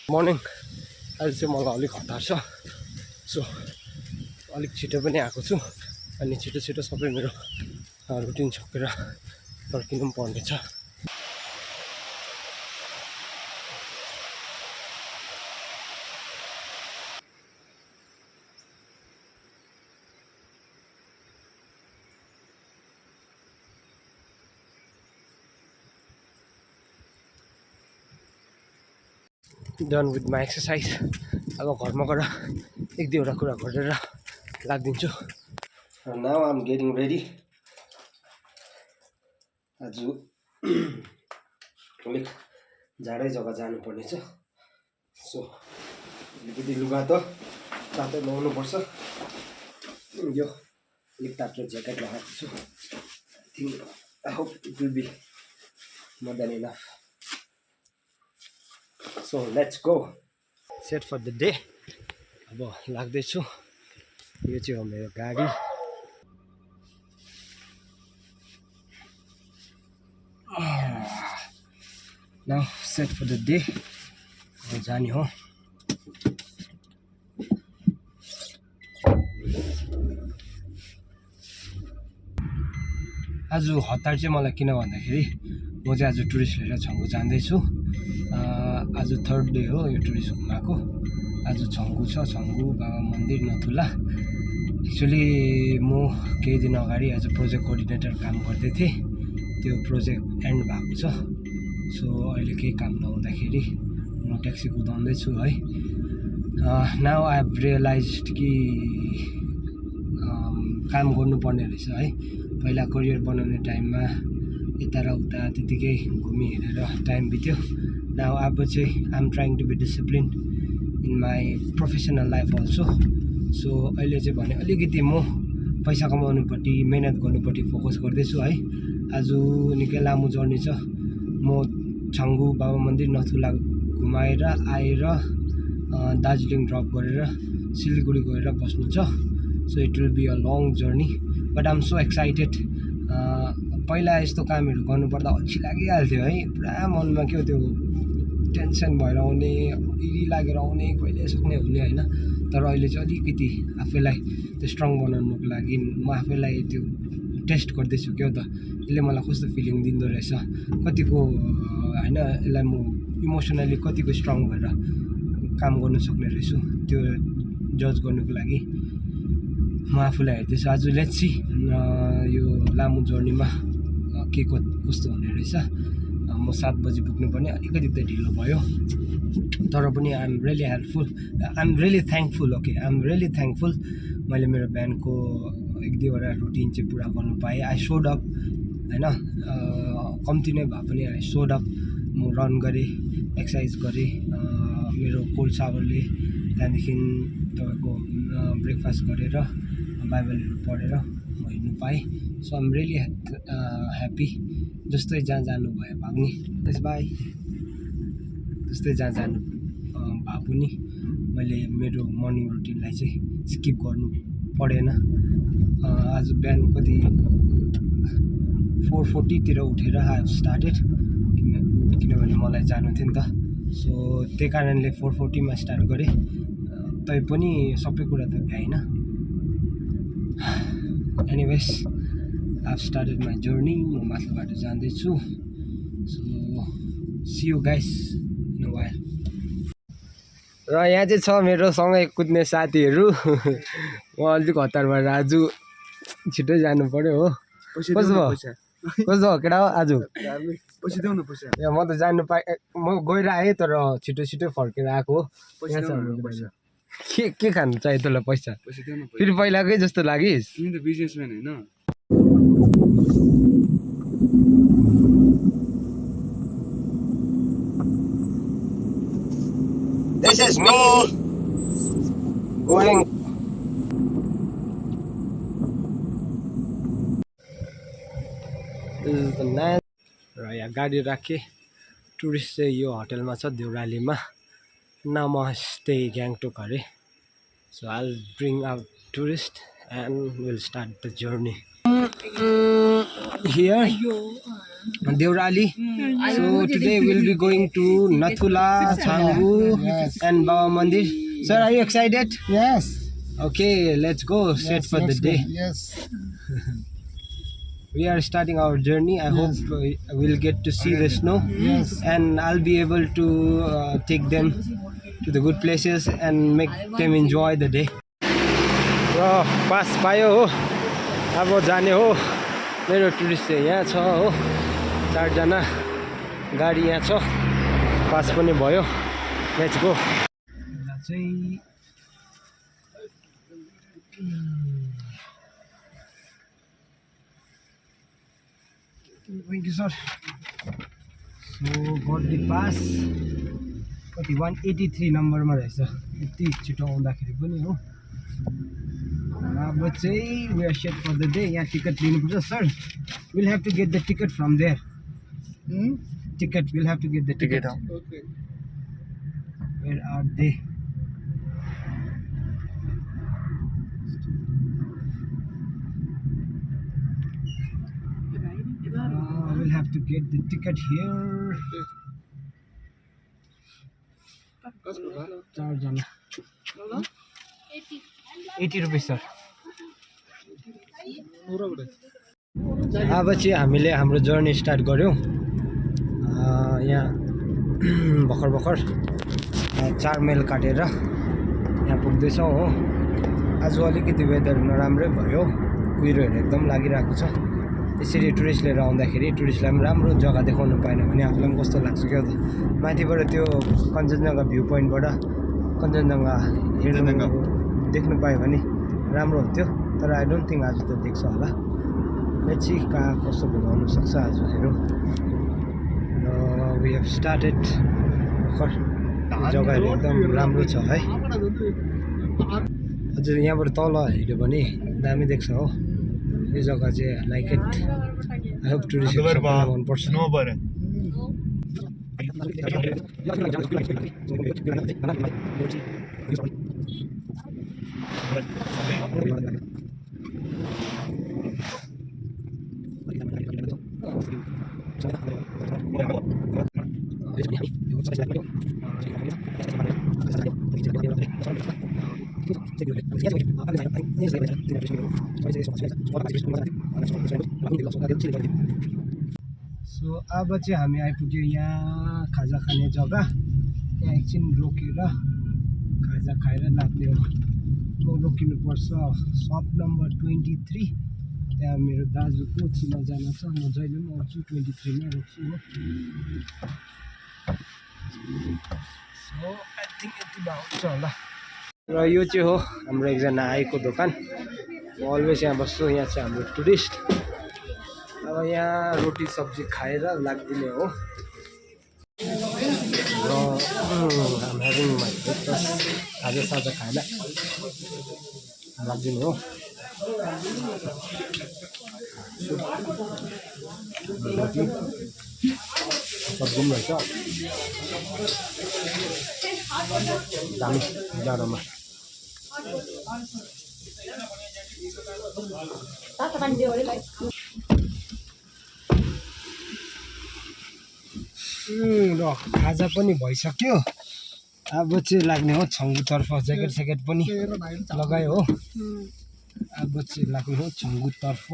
Morning अहिले चाहिँ मलाई अलिक हतार छ, सो अलिक छिटो पनि आएको छु अनि छिटो छिटो सबै मेरो रुटिन सकेर फर्किनु पनि पर्नेछ। Done with my exercise. अब घरमा गएर एक दुईवटा कुरा गरेर लाग्दिन्छु। Now I am getting ready. आज अलिक जाडै जग्गा जानुपर्नेछ, सो अलिकति लुगा त तातो लगाउनुपर्छ। यो अलिक तातो ज्याकेट लगाएको छु। I hope it will be more than enough. So let's go. Set for the day. अब लाग्दैछु। यो चाहिँ हो मेरो गाडी। Now set for the day. अब जाने हो। आज हतार चाहिँ मलाई किन भन्दाखेरि म चाहिँ आज टुरिस्ट लिएर छङ्गु जाँदैछु। आज थर्ड डे हो यो टुरिस्ट घुमाएको। आज छङ्गु छ, छङ्गु बाबा मन्दिर नथुला। एक्चुअली म केही दिन अगाडि एज अ प्रोजेक्ट कोअर्डिनेटर काम गर्दै थिएँ, त्यो प्रोजेक्ट एन्ड भएको छ। सो अहिले केही काम नहुँदाखेरि म ट्याक्सी कुदाउँदैछु है। नाउ आई हेभ रियलाइज्ड कि काम गर्नुपर्ने रहेछ है। पहिला करियर बनाउने टाइममा यता र उता त्यतिकै घुमि हिँडेर टाइम बित्यो। नाउ अब चाहिँ I am trying to be discipline in my professional life also. So अहिले चाहिँ भने अलिकति म पैसा कमाउनुपट्टि मेहनत गर्नुपट्टि फोकस गर्दैछु है। आज निकै लामो जर्नी छ। म छङ्गु बाबा मन्दिर नथुला घुमाएर आएर दार्जिलिङ ड्रप गरेर सिलगढी गएर बस्नु छ। So it will be a long journey but I am so excited. पहिला यस्तो कामहरू गर्नुपर्दा अल्छी लागिहाल्थ्यो है, पुरा मनमा के हो त्यो टेन्सन भएर आउने, इरी लागेर आउने, कहिले सक्ने हुने होइन। तर अहिले चाहिँ अलिकति आफैलाई त्यो स्ट्रङ बनाउनुको लागि म आफैलाई त्यो टेस्ट गर्दैछु क्या त यसले मलाई कस्तो फिलिङ दिँदो रहेछ, कतिको होइन यसलाई म इमोसनली कतिको स्ट्रङ भएर काम गर्नु सक्ने रहेछु त्यो जज गर्नुको लागि म आफूलाई हेर्दैछु। आज लेट्स सी यो लामो जर्नीमा के कस्तो हुने रहेछ। म 7 बजी पुग्नुपर्ने, अलिकति त ढिलो भयो तर पनि I am really helpful, I am really thankful. Okay, I am really thankful. मैले मेरो बिहानको एक दुईवटा रुटिन चाहिँ पुरा गर्नु पाएँ। आई सोड अप होइन, कम्ती नै भए पनि आई सोड अप। म रन गरेँ, एक्सर्साइज गरेँ, मेरो कोल्ड सावरले, त्यहाँदेखि तपाईँको ब्रेकफास्ट गरेर बाइबलहरू पढेर म हिँड्नु पाएँ। So I am really happy. जस्तै जहाँ जानुभयो भाग्ने त्यस बाई, जस्तै जहाँ जानु भए पनि मैले मेरो मर्निङ रुटिनलाई चाहिँ स्किप गर्नु परेन। आज बिहान कति 4:40 उठेर आई हेभ स्टार्टेड, किनभने मलाई जानु थियो नि त। सो त्यही कारणले 4:40 स्टार्ट गरेँ, तैपनि सबै कुरा त भ्याइन। Anyways I have started my journey. म माथिल्लो बाटो जाँदैछु। So see you guys in a while. र यहाँ चाहिँ छ मेरो सँगै कुद्ने साथीहरू। म अलिक हतार भएर आज छिटै जानु पर्यो हो। कस्तो भयो केटा हो आज? ए म त जानु पाएँ, म गएर आएँ तर छिटो छिटो फर्केर आएको हो। के खानु चाहियो तँलाई? पैसा फेरि पहिलाकै जस्तो लागिस्? बिजनेसम्यान होइन। This is me going. This is the man. र यहाँ गाडी राखेँ। टुरिस्ट चाहिँ यो होटलमा छ देउरालीमा, नमस्ते ग्याङटोक अरे। So I will bring out tourist and will start the journey here. Devrali. So today we'll be going to Nathula, Changu, and Baba Mandir. Sir, are you excited? Yes. Okay, let's go straight for the day. Yes. We are starting our journey. I hope we'll get to see the snow. Yes. And I'll be able to take them to the good places and make them enjoy the day. Pass पायो हो अब जाने हो मेरो tourist चाहिँ यहाँ छ हो 4 जना गाडी यहाँ छ पास पनि भयो लेट्स गो चाहिँ thank you sir so got the pass कति 183 नम्बरमा रहेछ यति छिटो आउँदाखेरि पनि हो अब चाहिँ we are set for the day यहाँ टिकट लिनुपर्छ sir we'll have to get the ticket from there ticket we'll have to get the ticket Okay. where are they we'll have to get the ticket here 4 जना 80 rupees sir अब चाहिँ हामीले हाम्रो journey start गऱ्यौँ यहाँ भर्खर 4 mile काटेर यहाँ पुग्दैछौँ हो आज अलिकति वेदर नराम्रै भयो कुहिरोहरू एकदम लागिरहेको छ त्यसरी टुरिस्ट लिएर आउँदाखेरि टुरिस्टलाई पनि राम्रो जग्गा देखाउनु पाएन भने आफूलाई पनि कस्तो लाग्छ क्या त माथिबाट त्यो कञ्चनजङ्घा भ्यू पोइन्टबाट कञ्चनजङ्घा हेर्नु देख्नु पायो भने राम्रो हुन्थ्यो तर आई डोन्ट थिङ्क आज त देख्छ होला लेट्स सी कहाँ कस्तो घुमाउनु सक्छ आज हेरौँ र वी हेभ स्टार्टेड भर्खर जग्गाहरू एकदम राम्रो छ है हजुर यहाँबाट तल हेऱ्यो भने दामी देख्छ हो यो जग्गा चाहिँ लाइक इट आई होप टुरिस्टहरू मनपर्छ सो अब चाहिँ हामी आइपुग्यो यहाँ खाजा खाने जग्गा यहाँ एकछिन रोकेर खाजा खाएर लाग्ने हो रोकिनुपर्छ सप नम्बर 23 त्यहाँ मेरो दाजुको चिनाजाना छ म जहिले पनि आउँछु 23 मा रोक्छु हो सो आई थिङ्क यति भए हुन्छ होला र यो चाहिँ हो हाम्रो एकजना आएको दोकान म अलवेज यहाँ बस्छु यहाँ चाहिँ हाम्रो टुरिस्ट अब यहाँ रोटी सब्जी खाएर लाग्दिने हो र I'm having my breakfast खाजा साजा खाएर लाग्दिने हो रोटी सब्जी पनि रहेछ दामी जाडोमा र खाजा पनि भइसक्यो अब चाहिँ लाग्ने हो छङ्गुतर्फ ज्याकेट स्याकेट पनि लगायो हो अब चाहिँ लाग्ने हो छङ्गुतर्फ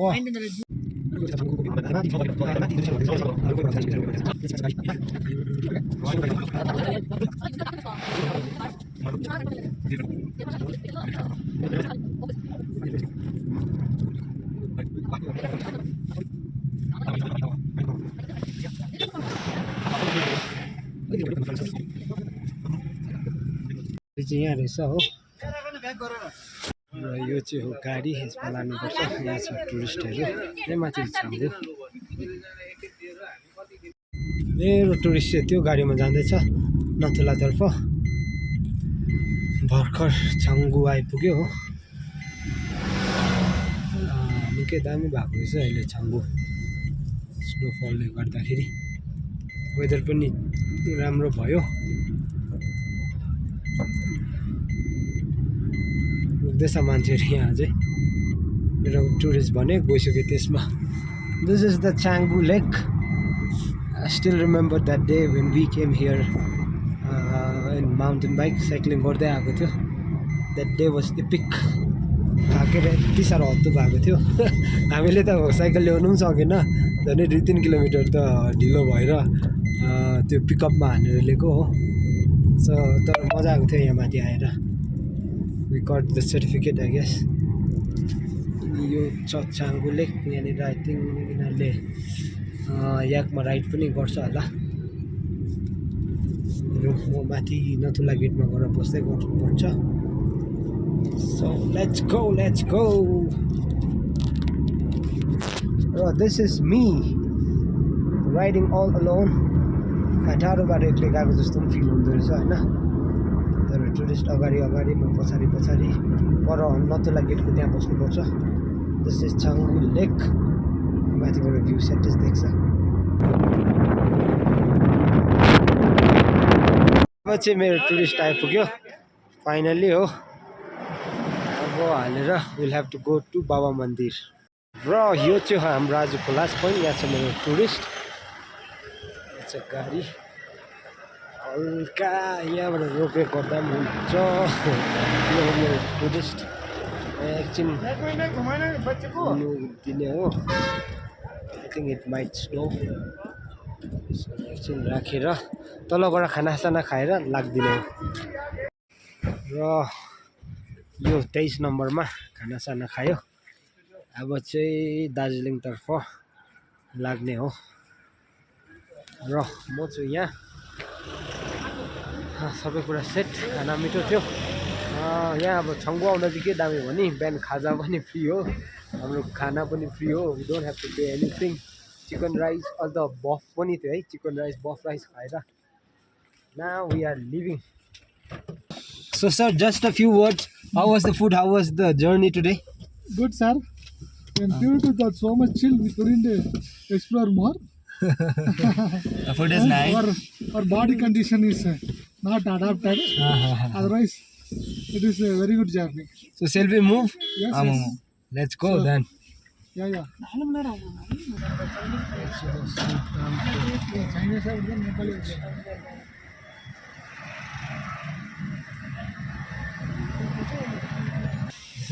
चाहिँ यहाँ रहेछ हो र यो चाहिँ हो गाडी यसमा लानुपर्छ यहाँ छ टुरिस्टहरू यहाँ माथि छाम्दै मेरो टुरिस्ट चाहिँ त्यो गाडीमा जाँदैछ नथुलातर्फ भर्खर छाङ्गु आइपुग्यो हो निकै दामी भएको रहेछ अहिले छाङ्गु स्नोफलले गर्दाखेरि वेदर पनि राम्रो भयो पुग्दैछ मान्छेहरू यहाँ चाहिँ मेरो टुरिस्ट भने गइसक्यो त्यसमा this is the Changu lake I still remember that day when we came here in mountain bike cycling गर्दै आएको थियो. That day was epic. थाकेर यति साह्रो हत्तु भएको थियो. हामीले त साइकल ल्याउनु पनि सकेन. झन् 2-3 किलोमिटर त ढिलो भएर त्यो पिकअपमा हानेर ल्याएको हो. सो तर मजा आएको थियो यहाँ माथि आएर. We got the certificate I guess. यो छाङ्गु लेक यहाँनिर आई थिङ्क यिनीहरूले याकमा राइड पनि गर्छ होला. म माथि नथुला गेटमा गएर बस्दै गर्नुपर्छ. So let's go. Oh, this is me riding all alone. टाढोबाट एक्लै गएको जस्तो पनि फिल हुँदो रहेछ होइन. तर टुरिस्ट अगाडि म पछाडि पर नथुला गेटको त्यहाँ बस्नुपर्छ. This is छाङ्गु लेक. माथिबाट भ्यू सेन्टर्स देख्छ. अब चाहिँ मेरो टुरिस्ट आइपुग्यो फाइनल्ली हो. अब हालेर will have to go to Baba Mandir. र यो चाहिँ हाम्रो आजको लास्ट पोइन्ट. यहाँ छ मेरो टुरिस्ट. यहाँ छ गाडी हल्का यहाँबाट रोके गर्दा पनि हुन्छ. यो हो मेरो टुरिस्ट. एकछिन दिने हो. I think it might snow. एकछिन राखेर तलबाट खानासाना खाएर लाग्दिने हो. र यो 23 नम्बरमा खानासाना खायो. अब चाहिँ दार्जिलिङतर्फ लाग्ने हो. र म छु यहाँ. सबै कुरा सेट. खाना मिठो थियो. यहाँ अब छङ्गु आउन चाहिँ के दामी हो नि बिहान खाजा पनि फ्री हो. हाम्रो खाना पनि फ्री हो. We don't have to pay anything. Chicken rice अन्त बफ पनि थियो है. चिकन राइस बफ राइस खाएर now we are leaving. So sir, just a few words. How was the food? How was the journey today? Good, sir. And beautiful, got so much chill. We couldn't explore more. The food is nice. Our body condition is not adapted. Otherwise, it is a very good journey. So shall we move? Yes, yes. Let's go then. Yeah.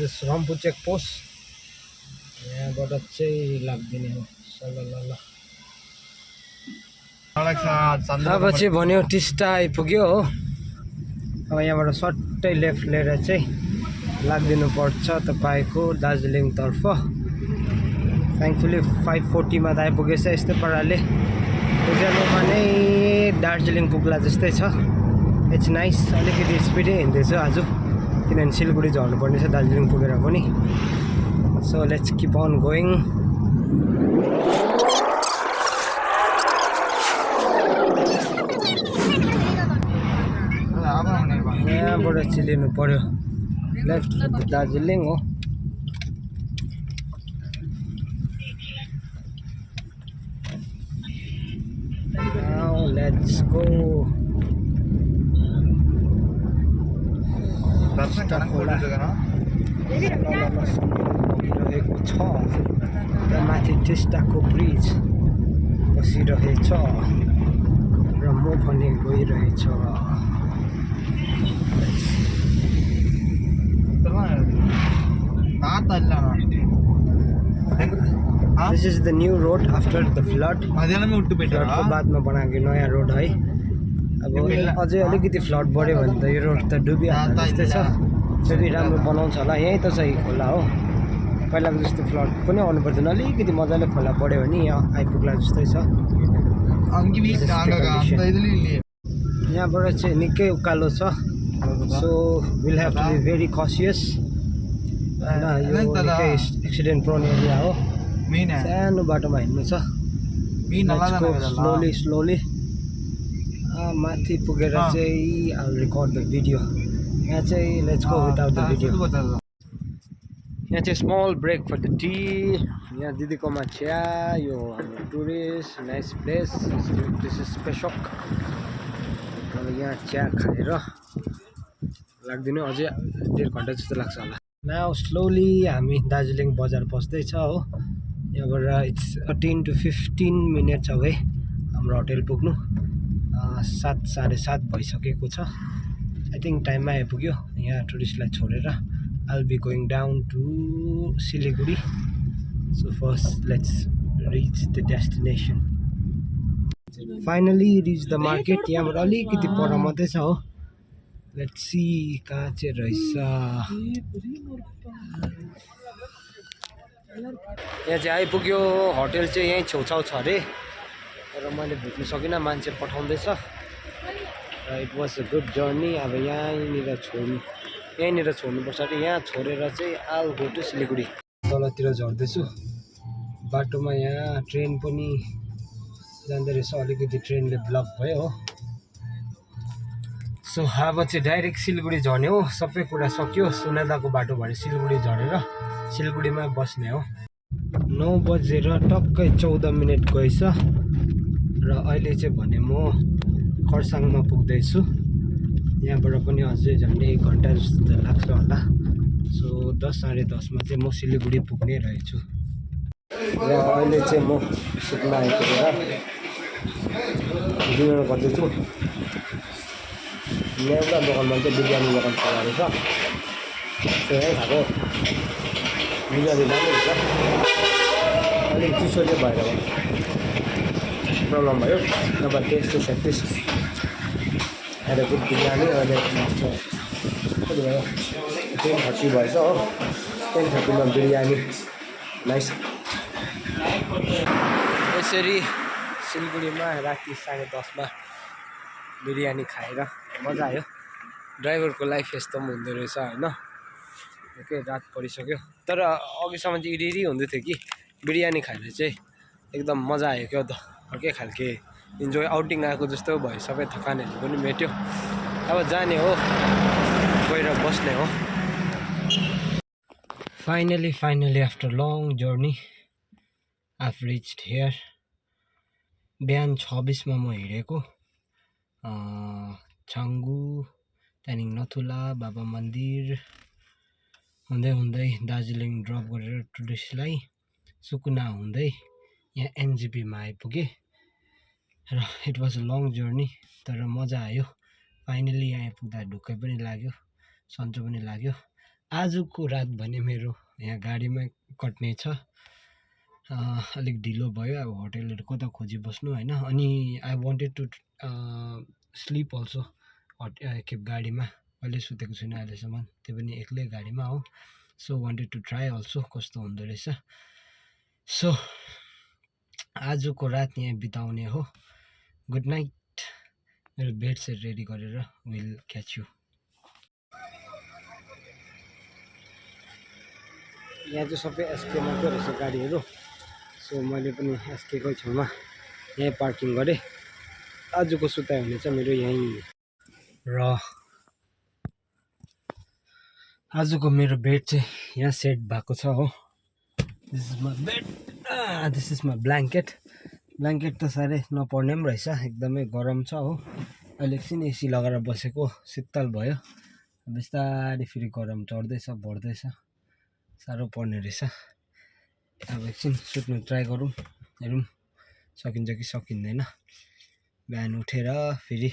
This is Rampur check post. यहाँबाट चाहिँ लाग्दिने हो. अब चाहिँ भन्यो टिस्टा आइपुग्यो हो. अब यहाँबाट सट्टै लेफ्ट लिएर चाहिँ लाग्दिनु पर्छ तपाईँको दार्जिलिङतर्फ. थ्याङ्कफुली 5:40 त आइपुगेछ. यस्तै पाराले उज्यालोमा नै दार्जिलिङ पुग्ला जस्तै छ. It's nice. अलिकति स्पिडै हिँड्दैछु आज किनभने सिलगढी झर्नुपर्ने छ दार्जिलिङ पुगेर पनि. So let's keep on going. यहाँबाट चाहिँ लिनु पर्यो लेफ्ट दार्जिलिङ हो. Now let's go. रहेको छ. त्यहाँ माथि टिस्टाको ब्रिज बसिरहेछ र म पनि गइरहेछ. This is the new road after the flood. फ्लडको बादमा बनाएको नयाँ रोड है. अब अझै अलिकति फ्लड बढ्यो भने त यो रोड त डुबिहाल्छ जस्तै छ. फेरि राम्रो बनाउँछ होला. यहीँ त सही खोला हो. पहिलाको जस्तो फ्लड पनि आउनु पर्दैन. अलिकति मजाले खोला बढ्यो भने यहाँ आइपुग्ला जस्तै छ. यहाँबाट चाहिँ निकै उकालो छ. So will have to be very cautious. यो निकै एक्सिडेन्ट प्रोन एरिया हो. सानो बाटोमा हिँड्नु छ. स्लोली माथि पुगेर चाहिँ I will record the video. यहाँ चाहिँ let's go without the video. यहाँ चाहिँ small break for the tea. यहाँ दिदीकोमा चिया. यो हाम्रो tourist nice place. This is पेसोक. अब यहाँ चिया खाएर लाग्दिनु अझै 1.5 घन्टा जस्तो लाग्छ होला. नाउ स्लोली हामी दार्जिलिङ बजार पस्दैछ हो. यहाँबाट इट्स 13 to 15 minutes away. हाम्रो होटेल पुग्नु 7 साढे 7 भइसकेको छ आई थिङ्क टाइममा आइपुग्यो यहाँ टुरिस्टलाई छोडेर I'll be going down to Siliguri so first let's reach the destination finally reach the market यहाँबाट अलिकति पर मात्रै छ हो let's see कहाँ चाहिँ रहेछ यहाँ चाहिँ आइपुग्यो होटेल चाहिँ यहीँ छेउछाउ छ अरे तर मैले भेट्न सकिनँ मान्छे पठाउँदैछ it was a good journey अब यहीँनिर छोड्नुपर्छ अरे यहाँ छोडेर चाहिँ I'll go to सिलिगुडी तलतिर झर्दैछु बाटोमा यहाँ ट्रेन पनि जाँदै रहेछ अलिकति ट्रेनले ब्लक भयो हो सो अब चाहिँ डाइरेक्ट सिलिगुडी झर्ने हो सबै कुरा सक्यो सुनादाको बाटो भएर सिलिगुडी झरेर सिलिगुडीमा बस्ने हो 9 बजेर टक्कै 14 मिनट गएछ र अहिले चाहिँ भने म खरसाङमा पुग्दैछु यहाँबाट पनि अझै झन्डै 1 घन्टा जस्तो लाग्छ होला सो 10 साढे 10 मा चाहिँ म सिलिगुडी पुग्ने रहेछु र अहिले चाहिँ म सुत्न आइपुगेर डिनर गर्दैछु एउटा दोकानमा चाहिँ बिरयानी दोकान चलाएको छ त्यही खाएको बिरयानी राम्रो हुन्छ अलिक चिसोले भएर प्रब्लम भयो नभए टेस्ट अहिले गुड बिरयानी अहिले कति भयो 10:30 भएछ हो 10:30 मा बिरयानी नाइस यसरी सिलगढीमा राति 10:30 मा बिरयानी खाएर मजा आयो ड्राइभरको लाइफ यस्तो पनि हुँदो रहेछ होइन निकै रात परिसक्यो तर अघिसम्म चाहिँ इडी हुँदै थियो कि बिरयानी खाएर चाहिँ एकदम मजा आयो क्या त अर्कै खालके इन्जोय आउटिङ आएको जस्तो भयो सबै थकानहरू पनि मेट्यो अब जाने हो गएर बस्ने हो finally after long journey I've reached here बिहान 26 मा म हिँडेको छाङ्गु त्यहाँदेखि नथुला बाबा मन्दिर हुँदै हुँदै दार्जिलिङ ड्रप गरेर टुरिस्टलाई सुकुना हुँदै यहाँ NJP मा आइपुगे र it was a long journey तर मजा आयो फाइनली यहाँ आइपुग्दा ढुक्कै पनि लाग्यो सन्चो पनि लाग्यो आजको रात भने मेरो यहाँ गाडीमै कट्ने छ अलिक ढिलो भयो अब होटेलहरु कता खोजी बस्नु हैन अनि I wanted to sleep also एकखेप गाडीमा अहिले सुतेको छुइनँ अहिलेसम्म त्यो पनि एक्लै गाडीमा हो so wanted to try also कस्तो हुँदो रहेछ सो आजको रात यहाँ बिताउने हो गुड नाइट मेरो बेड सेट रेडी गरेर विल क्याच यु यहाँ चाहिँ सबै एसके मात्रै रहेछ गाडीहरू सो मैले पनि एसकेकै छेउमा यहीँ पार्किङ गरेँ आजको सुताइ हुने चाहिँ मेरो यहीँ र आजको मेरो बेड चाहिँ यहाँ सेट भएको छ हो this is my bed this is my blanket त साह्रै नपर्ने पनि रहेछ एकदमै गरम छ हो अहिले एकछिन एसी लगाएर बसेको शीतल भयो बिस्तारै फेरि गरम चढ्दैछ बढ्दैछ साह्रो पर्ने रहेछ अब एकछिन सुत्नु ट्राई गरौँ हेरौँ सकिन्छ कि सकिँदैन बिहान उठेर फेरि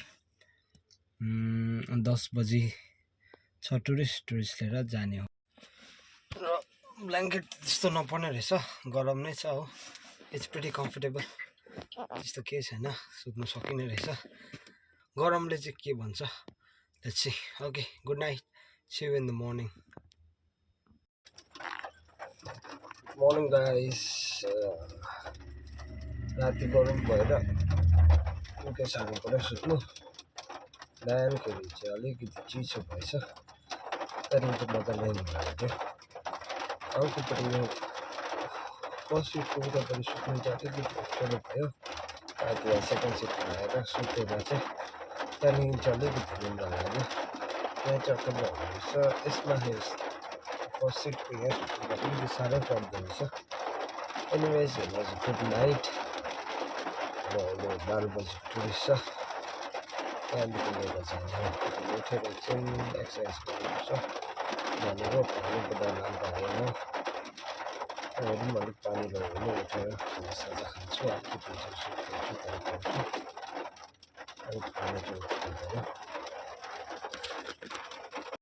10 बजी छ टुरिस्ट लिएर जाने हो र ब्ल्याङ्केट त्यस्तो नपर्ने रहेछ गरम नै छ हो इट्स प्रिटी कम्फर्टेबल त्यस्तो केही छैन सुत्नु सकिने रहेछ गरमले चाहिँ के भन्छ let's see okay good night see you in the morning guys राति गरम भएर निकै साह्रो पऱ्यो सुत्नु बिहानखेरि चाहिँ अलिकति चिसो भएछ त्यहाँदेखि चाहिँ मजाले लाग्यो अर्कोपट्टि यो फर्स्ट सिट पुग्दाखेरि सुत्नु चाहिँ अलिकति अप्ठ्यारो भयो राति सेकेन्ड सिटमा आएर सुतेर चाहिँ त्यहाँदेखि चाहिँ अलिकति निन्द्रा लाग्यो त्यहाँ चाहिँ अप्ठ्यारो हुँदैछ यसमा फर्स्ट सिटको यहाँ सुत्दा अलिकति साह्रै पर्दो रहेछ एनिवेज गुड नाइट र अहिले 12 बजी टुरिस्ट छ त्यहाँदेखि लिएर जाने उठेर एकछिन एक्सर्साइज गर्नुपर्छ भनेको पानीबाट लाँदा आयो हेरौँ अलिक पानी भयो भने उठेर खाजा खान्छु अलिकति सुत्छु त्यहाँदेखि बहुत खाने चाहिँ हुँदैन